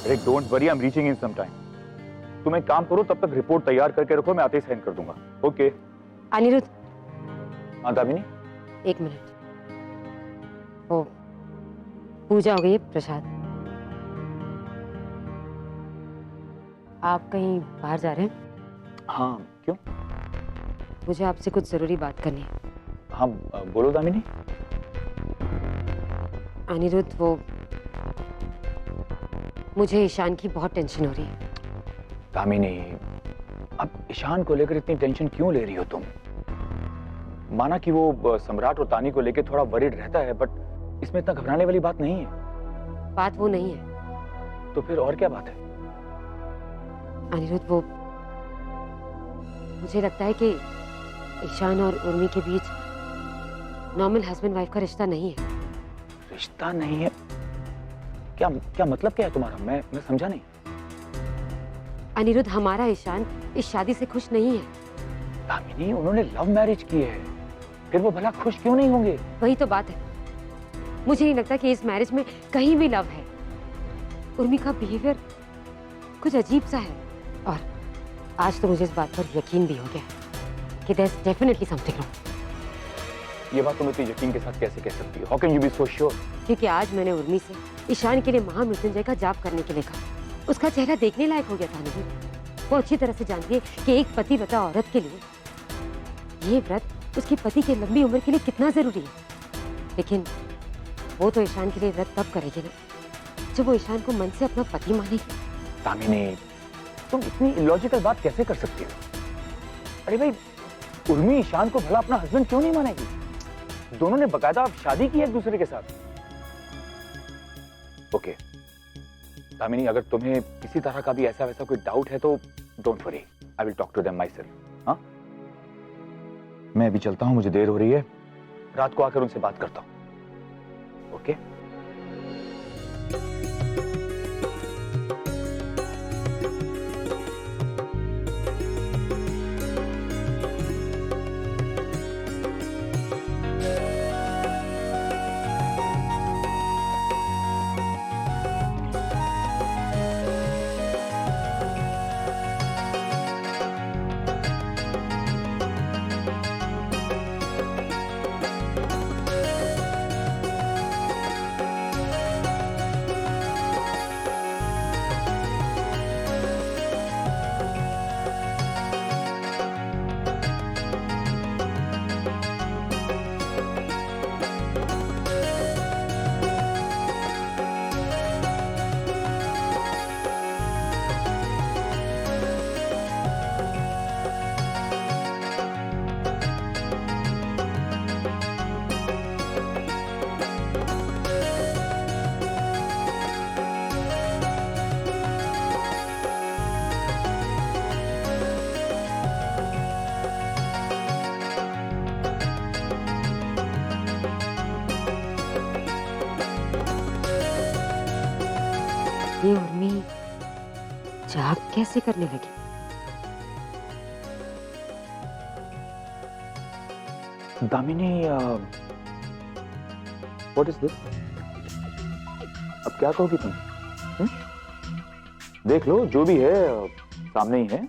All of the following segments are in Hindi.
अरे don't worry, I am reaching in some time. तुम एक काम करो, तब तक रिपोर्ट तैयार करके रखो, मैं आते ही साइन कर दूंगा। ओके। अनिरुद्ध, हाँ दामिनी। एक मिनट। ओ, पूजा हो गई है प्रसाद। आप कहीं बाहर जा रहे हैं? हाँ, क्यों? मुझे आपसे कुछ जरूरी बात करनी है। हाँ बोलो दामिनी। अनिरुद्ध, वो मुझे ईशान की बहुत टेंशन हो रही है। दामिनी, अब ईशान को लेकर इतनी टेंशन क्यों ले रही हो तुम? माना कि वो सम्राट और तानी को लेकर थोड़ा वरीड रहता है, बट इसमें इतना घबराने वाली बात नहीं है। बात वो नहीं है। तो फिर और क्या बात है? अनिरुद्ध, वो मुझे लगता है कि ईशान और उर्मी के बीच नॉर्मल हस्बैंड वाइफ का रिश्ता नहीं है। रिश्ता नहीं है? क्या क्या मतलब क्या है तुम्हारा? मैं समझा नहीं। अनिरुद्ध, हमारा ईशान इस शादी से खुश नहीं है। दामिनी, उन्होंने लव मैरिज की है, फिर वो भला खुश क्यों नहीं होंगे? वही तो बात है। मुझे नहीं लगता कि इस मैरिज में कहीं भी लव है। उर्मी का बिहेवियर कुछ अजीब सा है, और आज तो मुझे इस बात पर यकीन भी हो गया कि there is definitely something wrong. ये बात तुम इतनी यकीन के साथ कैसे कह सकती हो? How can you be so sure? क्योंकि आज मैंने उर्मी से ईशान के लिए महामृत्युंजय का जाप करने के लिए कहा। उसका चेहरा देखने लायक हो गया था। नहीं, वो अच्छी तरह से जानती है कि एक पतिव्रता औरत के लिए ये व्रत उसके पति की लंबी उम्र के लिए कितना जरूरी है। लेकिन वो तो ईशान के लिए व्रत तब करेगी ना जब वो ईशान को मन से अपना पति मानेगी। दामिनी, तुम इतनी इलॉजिकल बात कैसे कर सकती हो? अरे भाई, उर्मी ईशान को भला अपना हस्बैंड क्यों नहीं मानेगी? दोनों ने बकायदा शादी की है एक दूसरे के साथ। ओके दामिनी, अगर तुम्हें किसी तरह का भी ऐसा वैसा कोई डाउट है तो don't worry, I will talk to them myself. हाँ, मैं अभी चलता हूं, मुझे देर हो रही है। रात को आकर उनसे बात करता हूं। ओके? ये उर्मी जाप कैसे करने लगी? Damini, what is this? अब क्या कहोगी तुम? देख लो, जो भी है सामने ही है।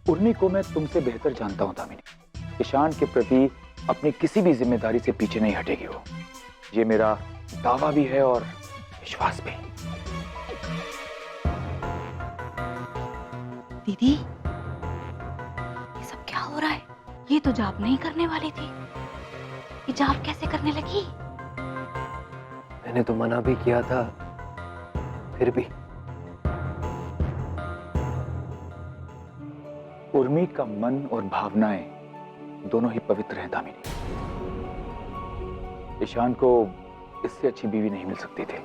उर्मी को मैं तुमसे बेहतर जानता हूं दामिनी। ईशान के प्रति अपनी किसी भी जिम्मेदारी से पीछे नहीं हटेगी वो। ये मेरा दावा भी है और विश्वास भी। दीदी, ये सब क्या हो रहा है? ये तो जाप नहीं करने वाली थी, ये जाप कैसे करने लगी? मैंने तो मना भी किया था, फिर भी। उर्मी का मन और भावनाएं दोनों ही पवित्र हैं दामिनी। ईशान को इससे अच्छी बीवी नहीं मिल सकती थी।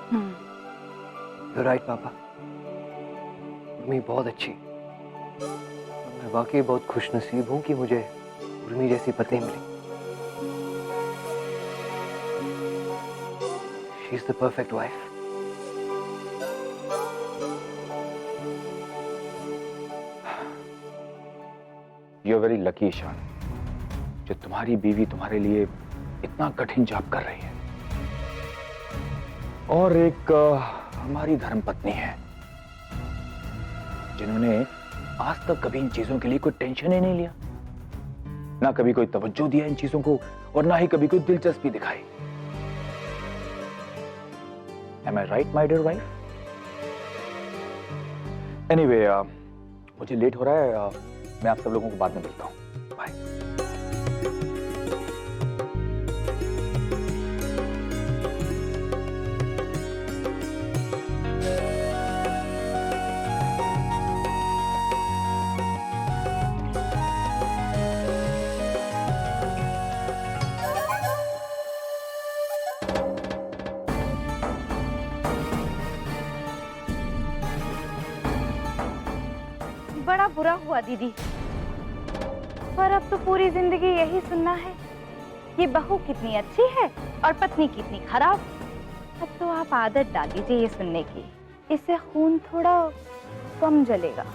You're right, पापा। उर्मी बहुत अच्छी। मैं वाकई बहुत खुशनसीब हूँ कि मुझे उर्मी जैसी पत्नी मिली। She's the perfect wife. You're very lucky, Ishan, जो तुम्हारी बीवी तुम्हारे लिए इतना कठिन जाप कर रही है। और एक हमारी धर्मपत्नी है जिन्होंने आज तक कभी इन चीजों के लिए कोई टेंशन ही नहीं लिया, ना कभी कोई तवज्जो दिया इन चीजों को, और ना ही कभी कोई दिलचस्पी दिखाई। Am I right, my dear wife? Anyway, मुझे लेट हो रहा है, मैं आप सब लोगों को बाद में मिलता हूं। बाय। बड़ा बुरा हुआ दीदी, पर अब तो पूरी जिंदगी यही सुनना है कि बहू कितनी अच्छी है और पत्नी कितनी खराब। अब तो आप आदत डाल दीजिए ये सुनने की, इससे खून थोड़ा कम जलेगा।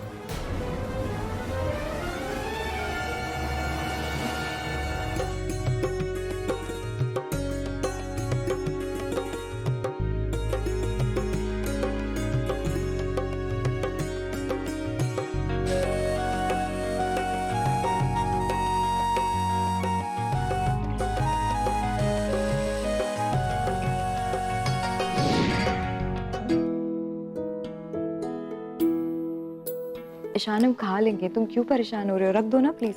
ईशान, हम खा लेंगे, तुम क्यों परेशान हो रहे हो? रख दो ना प्लीज।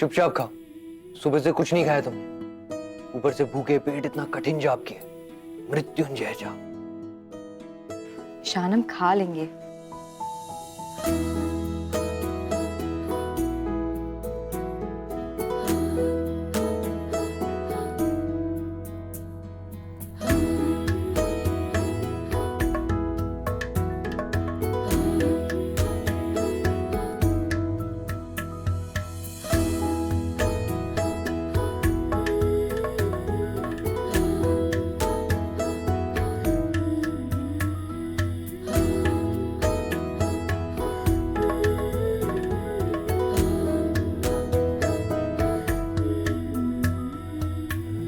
चुपचाप खाओ, सुबह से कुछ नहीं खाया तुमने, ऊपर से भूखे पेट इतना कठिन जाप किया, मृत्युंजय जाप। ईशान, हम खा लेंगे।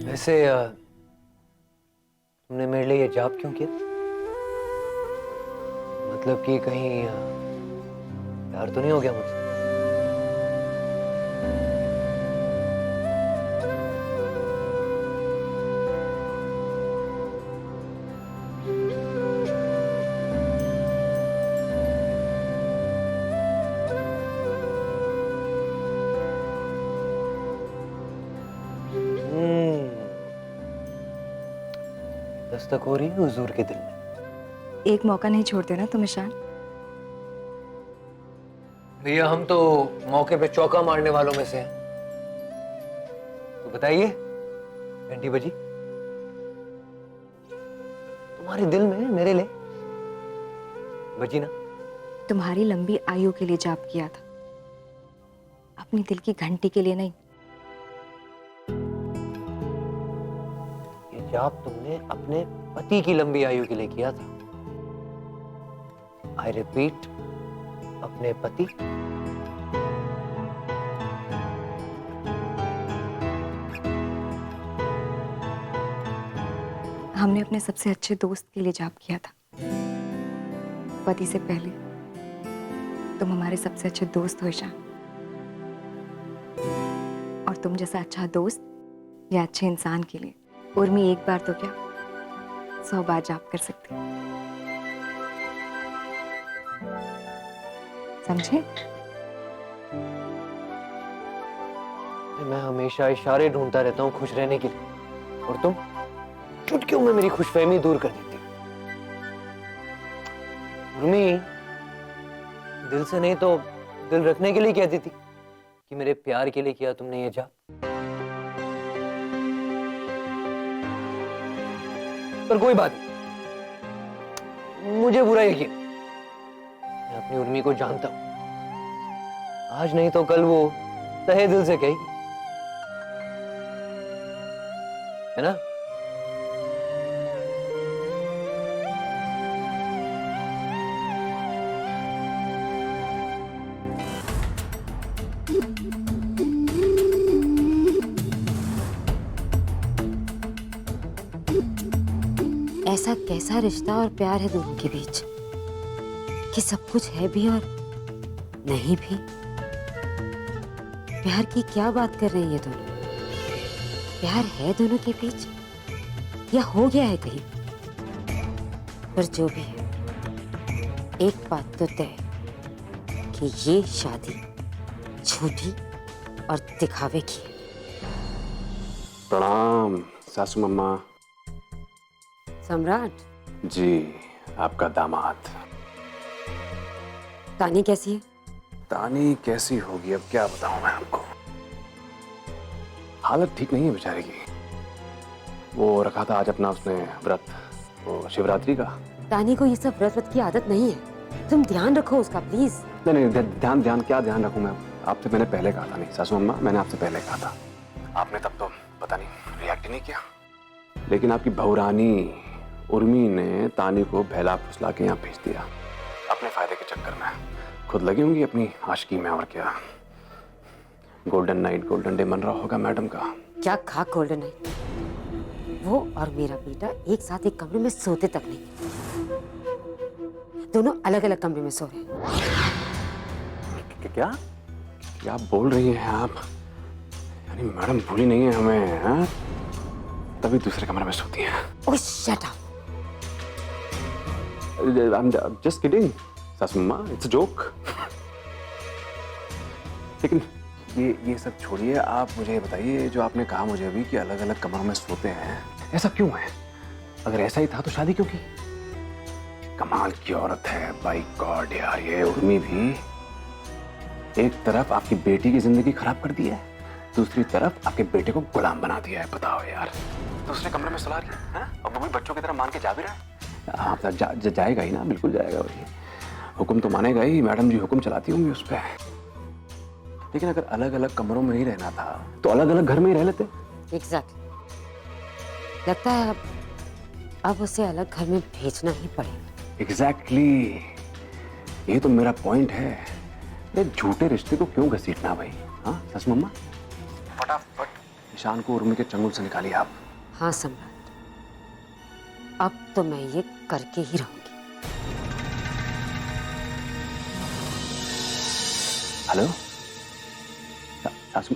वैसे तुमने मेरे लिए ये जाप क्यों किया? मतलब कि कहीं प्यार तो नहीं हो गया मुझसे? दस्तक हो रही है हुजूर के दिल में। एक मौका नहीं छोड़ते ना तुम ईशान। भैया, हम तो मौके पे चौका मारने वालों में से हैं। तो बताइए घंटी बजी, तुम्हारे दिल में मेरे लिए बजी ना? तुम्हारी लंबी आयु के लिए जाप किया था, अपनी दिल की घंटी के लिए नहीं। ये जाप तुमने अपने पति की लंबी आयु के लिए किया था। आई रिपीट, अपने पति। हमने अपने सबसे अच्छे दोस्त के लिए जाप किया था। पति से पहले तुम हमारे सबसे अच्छे दोस्त हो ईशान, और तुम जैसा अच्छा दोस्त या अच्छे इंसान के लिए उर्मी एक बार तो क्या 100 बार जाप कर सकती है। समझे? मैं हमेशा इशारे ढूंढता रहता हूँ खुश रहने के लिए, और तुम चुटकियों में मेरी खुशफहमी दूर कर देती हो। उर्मी, दिल से नहीं तो दिल रखने के लिए कहती थी कि मेरे प्यार के लिए किया तुमने ये जाप। पर कोई बात नहीं, मुझे बुरा यकीन, मैं अपनी उर्मी को जानता हूं। आज नहीं तो कल वो तहे दिल से कहेगी, है ना? ऐसा कैसा रिश्ता और प्यार है दोनों के बीच कि सब कुछ है भी और नहीं भी। प्यार की क्या बात कर रहे हैं ये दोनों? प्यार है दोनों के बीच या हो गया है कहीं? पर जो भी है, एक बात तो तय कि ये शादी झूठी और दिखावे की है। प्रणाम सासू मम्मा। सम्राट, जी, आपका दामाद। तानी कैसी है? तानी कैसी होगी अब क्या बताऊं मैं आपको। हालत ठीक नहीं है बेचारे की। वो रखा था आज अपना उसने व्रत, वो शिवरात्रि का। तानी को ये सब व्रत की आदत नहीं है, तुम ध्यान रखो उसका प्लीज। नहीं, ध्यान क्या ध्यान रखूं मैं? आपसे मैंने पहले कहा था। नहीं सासू मम्मा, मैंने आपसे पहले कहा था, आपने तब तो पता नहीं रिएक्ट ही नहीं किया। लेकिन आपकी बहुरानी उर्मी ने तानी को बहला फुसला के यहाँ भेज दिया अपने फायदे के चक्कर में। खुद लगी होंगी अपनी आशिकी में, और क्या। गोल्डन नाइट गोल्डन डे मन रहा होगा मैडम का। क्या खा गोल्डन नाइट? वो और मेरा बेटा एक साथ एक कमरे में सोते तक नहीं, दोनों अलग अलग कमरे में सो रहे हैं। क्या क्या बोल रही हैं आप? यानी मैडम भूली नहीं है हमें, हाँ? तभी दूसरे कमरे में सोती हैं। Oh shut up. I'm just kidding, सासू मम्मा, it's a joke। लेकिन ये सब छोड़िए, आप मुझे बताइए जो आपने कहा मुझे अभी कि अलग अलग कमरों में सोते हैं, ऐसा क्यों है? अगर ऐसा ही था तो शादी क्यों की? कमाल की औरत है, बाय गॉड यार। ये उर्मी भी एक तरफ आपकी बेटी की जिंदगी खराब कर दी है, दूसरी तरफ आपके बेटे को गुलाम बना दिया है। बताओ यार, दूसरे कमरे में सुला रही है और वो भी बच्चों की तरह मान के जा भी रहा है। हाँ, जाएगा ही ना, बिल्कुल जाएगा। वही हुक्म तो मानेगा ही, मैडम जी हुक्म चलाती होंगी उस पर। लेकिन अगर अलग अलग कमरों में ही रहना था तो अलग अलग घर में ही रह लेते। एग्जैक्टली। लगता है अब उसे अलग घर में भेजना ही पड़ेगा। एग्जैक्टली, ये तो मेरा पॉइंट है। ये झूठे रिश्ते को क्यों घसीटना भाई? हाँ सच मम्मा, फटाफट ईशान को उर्मी के चंगुल से निकालिए आप। हाँ सम्राट, अब तो मैं ये करके ही रहूंगी। हेलो सासू